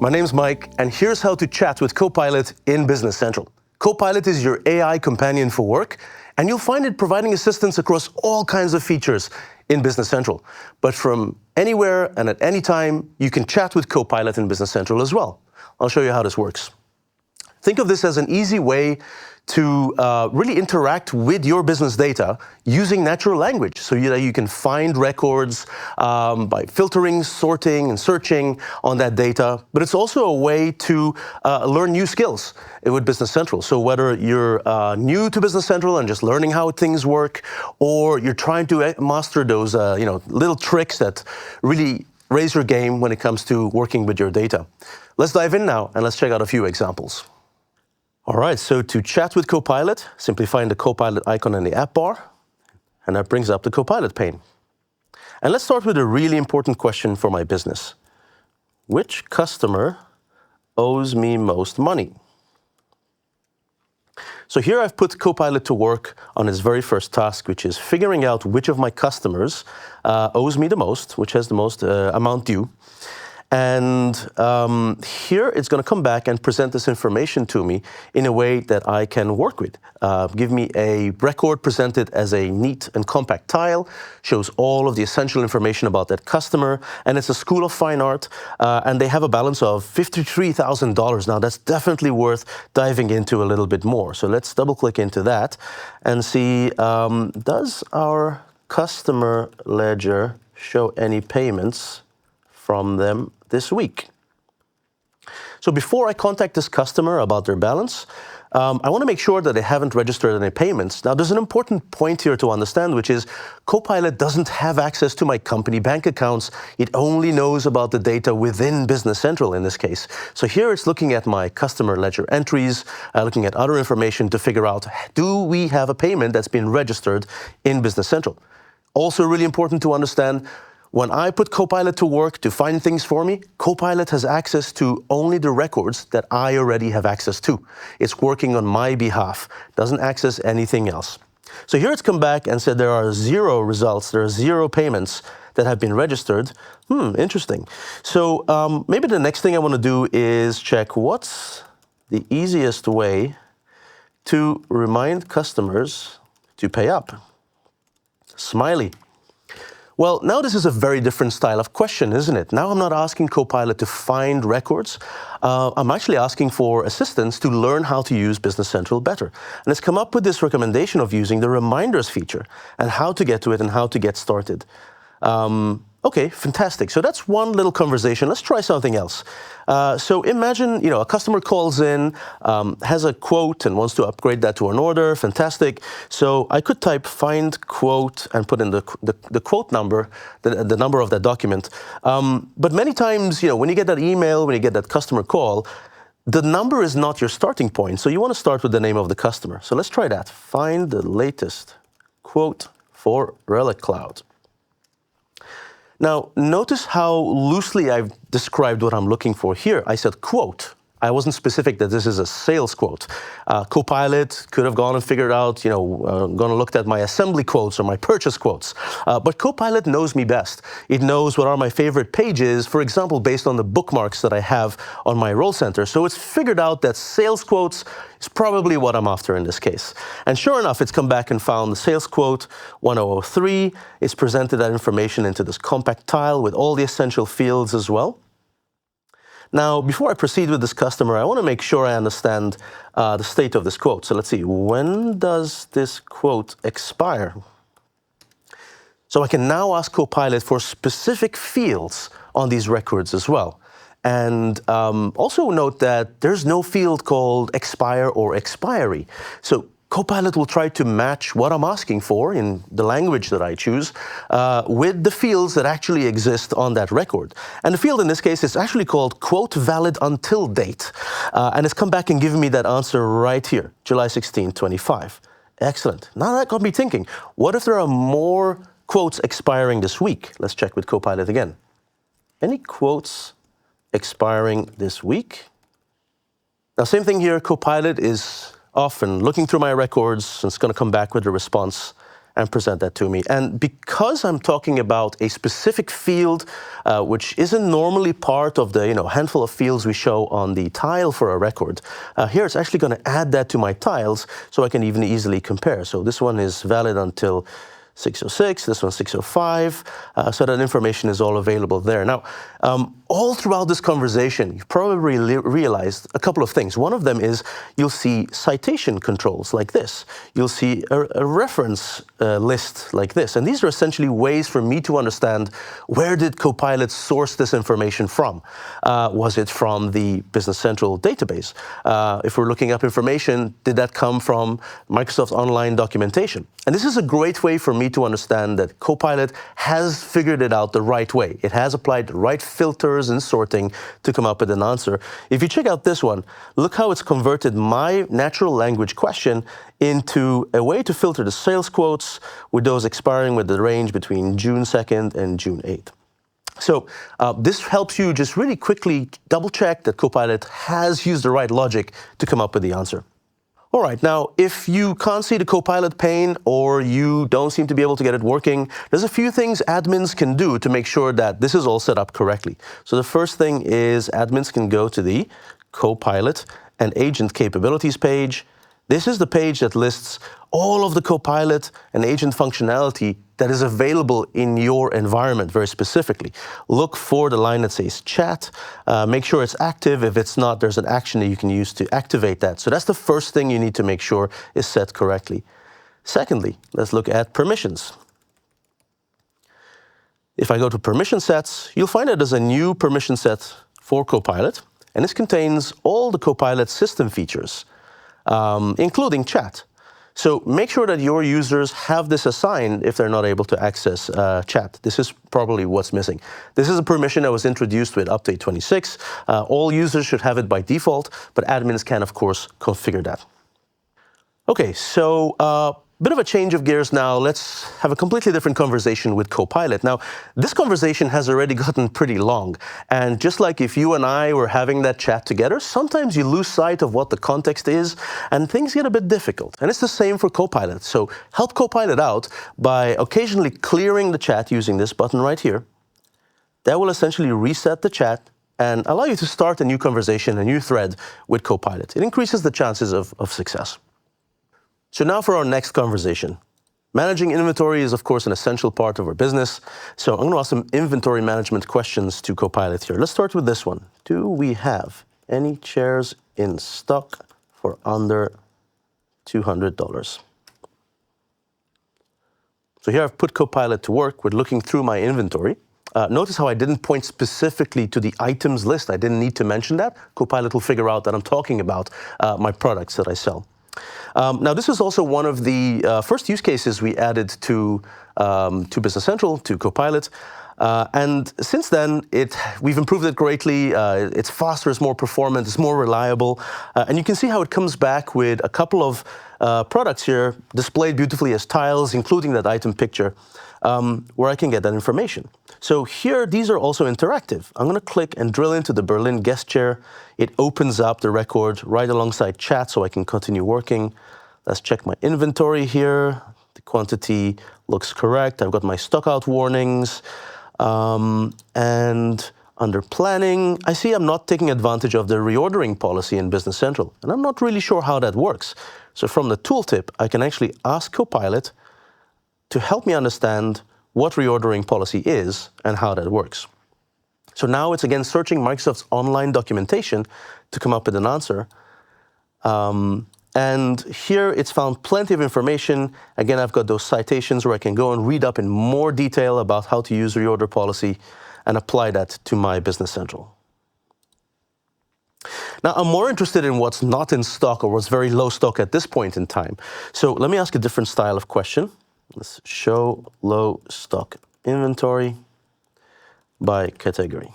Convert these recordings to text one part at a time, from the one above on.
My name's Mike, and here's how to chat with Copilot in Business Central. Copilot is your AI companion for work, and you'll find it providing assistance across all kinds of features in Business Central. But from anywhere and at any time, you can chat with Copilot in Business Central as well. I'll show you how this works. Think of this as an easy way to really interact with your business data using natural language, so that you can find records by filtering, sorting, and searching on that data. But it's also a way to learn new skills with Business Central. So whether you're new to Business Central and just learning how things work, or you're trying to master those little tricks that really raise your game when it comes to working with your data. Let's dive in now and let's check out a few examples. All right, so to chat with Copilot, simply find the Copilot icon in the app bar, and that brings up the Copilot pane. And let's start with a really important question for my business. Which customer owes me most money? So here I've put Copilot to work on its very first task, which is figuring out which of my customers owes me the most, which has the most amount due. And here it's going to come back and present this information to me in a way that I can work with. Give me a record presented as a neat and compact tile, shows all of the essential information about that customer, and it's a school of fine art, and they have a balance of $53,000. Now that's definitely worth diving into a little bit more. So let's double click into that and see, does our customer ledger show any payments from them this week? So before I contact this customer about their balance, I want to make sure that they haven't registered any payments. Now, there's an important point here to understand, which is Copilot doesn't have access to my company bank accounts. It only knows about the data within Business Central in this case. So here it's looking at my customer ledger entries, looking at other information to figure out, do we have a payment that's been registered in Business Central? Also really important to understand, when I put Copilot to work to find things for me, Copilot has access to only the records that I already have access to. It's working on my behalf, doesn't access anything else. So here it's come back and said there are 0 results, there are 0 payments that have been registered. Interesting. So maybe the next thing I want to do is check what's the easiest way to remind customers to pay up. Smiley. Well, now this is a very different style of question, isn't it? Now I'm not asking Copilot to find records. I'm actually asking for assistance to learn how to use Business Central better. And it's come up with this recommendation of using the reminders feature and how to get to it and how to get started. Okay, fantastic. So that's one little conversation. Let's try something else. So imagine, a customer calls in, has a quote and wants to upgrade that to an order. Fantastic. So I could type find quote and put in the quote number, the number of that document. But many times, when you get that email, when you get that customer call, the number is not your starting point. So you want to start with the name of the customer. So let's try that. Find the latest quote for Relic Cloud. Now, notice how loosely I've described what I'm looking for here. I said quote. I wasn't specific that this is a sales quote. Copilot could have gone and figured out, gone and looked at my assembly quotes or my purchase quotes. But Copilot knows me best. It knows what are my favorite pages, for example, based on the bookmarks that I have on my role center. So it's figured out that sales quotes is probably what I'm after in this case. And sure enough, it's come back and found the sales quote 1003. It's presented that information into this compact tile with all the essential fields as well. Now, before I proceed with this customer, I want to make sure I understand the state of this quote. So let's see, when does this quote expire? So I can now ask Copilot for specific fields on these records as well. And also note that there's no field called expire or expiry. So Copilot will try to match what I'm asking for in the language that I choose with the fields that actually exist on that record. And the field in this case is actually called quote valid until date. And it's come back and given me that answer right here, July 16, 25. Excellent. Now that got me thinking, what if there are more quotes expiring this week? Let's check with Copilot again. Any quotes expiring this week? Now, same thing here, Copilot is often looking through my records, and it's going to come back with a response and present that to me. And because I'm talking about a specific field, which isn't normally part of the handful of fields we show on the tile for a record, here it's actually going to add that to my tiles so I can even easily compare. So this one is valid until 606, this one's 605, so that information is all available there. Now, all throughout this conversation, you've probably realized a couple of things. One of them is you'll see citation controls like this. You'll see a reference list like this. And these are essentially ways for me to understand, where did Copilot source this information from? Was it from the Business Central database? If we're looking up information, did that come from Microsoft Online documentation? And this is a great way for me to understand that Copilot has figured it out the right way. It has applied the right filters and sorting to come up with an answer. If you check out this one, look how it's converted my natural language question into a way to filter the sales quotes with those expiring with the range between June 2nd and June 8th. So this helps you just really quickly double check that Copilot has used the right logic to come up with the answer. All right, now, if you can't see the Copilot pane or you don't seem to be able to get it working, there's a few things admins can do to make sure that this is all set up correctly. So the first thing is admins can go to the Copilot and Agent Capabilities page. This is the page that lists all of the Copilot and agent functionality that is available in your environment very specifically. Look for the line that says chat. Make sure it's active. If it's not, there's an action that you can use to activate that. So that's the first thing you need to make sure is set correctly. Secondly, let's look at permissions. If I go to permission sets, you'll find that there's a new permission set for Copilot, and this contains all the Copilot system features, including chat. So make sure that your users have this assigned if they're not able to access chat. This is probably what's missing. This is a permission that was introduced with Update 26. All users should have it by default, but admins can, of course, configure that. Okay, so bit of a change of gears now. Let's have a completely different conversation with Copilot. Now, this conversation has already gotten pretty long. And just like if you and I were having that chat together, sometimes you lose sight of what the context is and things get a bit difficult. And it's the same for Copilot. So help Copilot out by occasionally clearing the chat using this button right here. That will essentially reset the chat and allow you to start a new conversation, a new thread with Copilot. It increases the chances of success. So now for our next conversation. Managing inventory is, of course, an essential part of our business. So I'm going to ask some inventory management questions to Copilot here. Let's start with this one. Do we have any chairs in stock for under $200? So here I've put Copilot to work with looking through my inventory. Notice how I didn't point specifically to the items list. I didn't need to mention that. Copilot will figure out that I'm talking about my products that I sell. Now, this is also one of the first use cases we added to Business Central, to Copilot. And since then, we've improved it greatly. It's faster, it's more performant, it's more reliable. And you can see how it comes back with a couple of products here displayed beautifully as tiles, including that item picture, where I can get that information. So here, these are also interactive. I'm going to click and drill into the Berlin guest chair. It opens up the record right alongside chat so I can continue working. Let's check my inventory here. The quantity looks correct. I've got my stock out warnings. And under planning, I see I'm not taking advantage of the reordering policy in Business Central. And I'm not really sure how that works. So from the tooltip, I can actually ask Copilot to help me understand what reordering policy is and how that works. So now it's again searching Microsoft's online documentation to come up with an answer. And here it's found plenty of information. Again, I've got those citations where I can go and read up in more detail about how to use reorder policy and apply that to my Business Central. Now, I'm more interested in what's not in stock or what's very low stock at this point in time. So let me ask a different style of question. Let's show low stock inventory by category.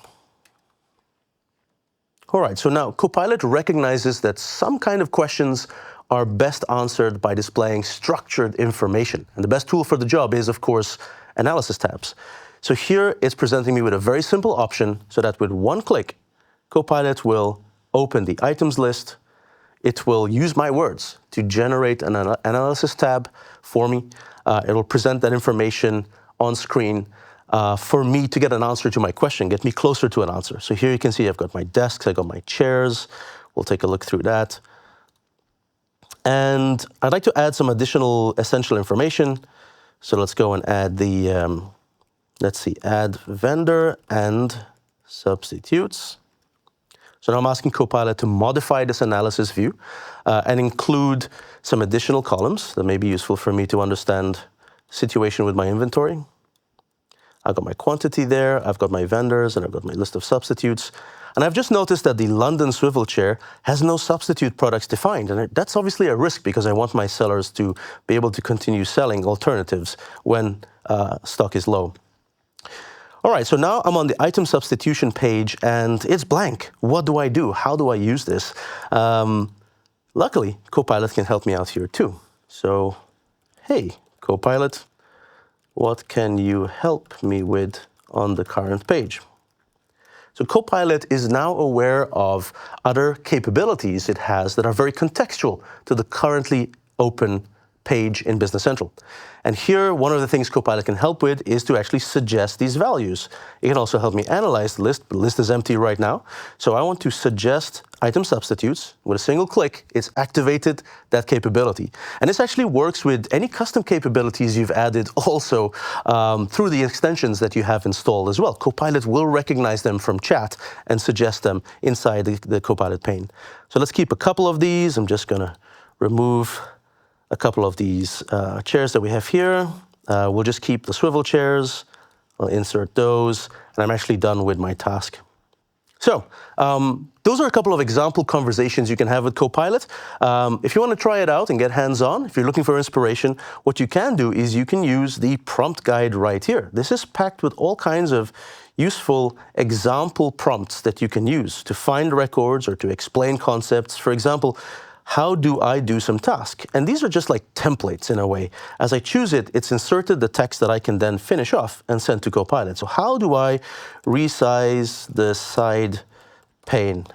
All right, so now Copilot recognizes that some kind of questions are best answered by displaying structured information. And the best tool for the job is, of course, analysis tabs. So here it's presenting me with a very simple option so that with one click, Copilot will open the items list. it will use my words to generate an analysis tab for me. It'll present that information on screen for me to get an answer to my question, get me closer to an answer. So here you can see I've got my desks, I've got my chairs. We'll take a look through that. And I'd like to add some additional essential information. So let's go and add the, let's see, add vendor and substitutes. So now I'm asking Copilot to modify this analysis view and include some additional columns that may be useful for me to understand the situation with my inventory. I've got my quantity there, I've got my vendors, and I've got my list of substitutes. And I've just noticed that the London swivel chair has no substitute products defined. And that's obviously a risk because I want my sellers to be able to continue selling alternatives when stock is low. All right, so now I'm on the item substitution page and it's blank. What do I do? How do I use this? Luckily, Copilot can help me out here too. So, hey, Copilot, what can you help me with on the current page? So Copilot is now aware of other capabilities it has that are very contextual to the currently open page in Business Central. And here, one of the things Copilot can help with is to actually suggest these values. It can also help me analyze the list. The list is empty right now. So I want to suggest item substitutes. With a single click, it's activated that capability. And this actually works with any custom capabilities you've added also through the extensions that you have installed as well. Copilot will recognize them from chat and suggest them inside the Copilot pane. So let's keep a couple of these. I'm just going to remove a couple of these chairs that we have here. We'll just keep the swivel chairs. I'll insert those, and I'm actually done with my task. So those are a couple of example conversations you can have with Copilot. If you want to try it out and get hands-on, if you're looking for inspiration, what you can do is you can use the prompt guide right here. This is packed with all kinds of useful example prompts that you can use to find records or to explain concepts. For example, how do I do some task? And these are just like templates in a way. As I choose it, it's inserted the text that I can then finish off and send to Copilot. So how do I resize the side pane?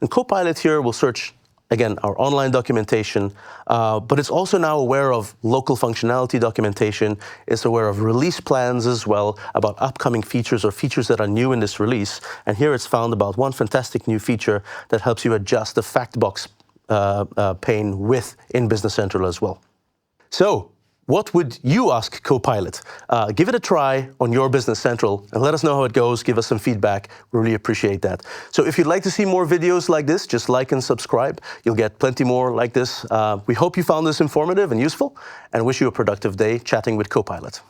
And Copilot here will search, again, our online documentation, but it's also now aware of local functionality documentation. It's aware of release plans as well, about upcoming features or features that are new in this release. And here it's found about one fantastic new feature that helps you adjust the fact box pane width in Business Central as well. So, what would you ask Copilot? Give it a try on your Business Central and let us know how it goes. Give us some feedback. We really appreciate that. So if you'd like to see more videos like this, just like and subscribe. You'll get plenty more like this. We hope you found this informative and useful and wish you a productive day chatting with Copilot.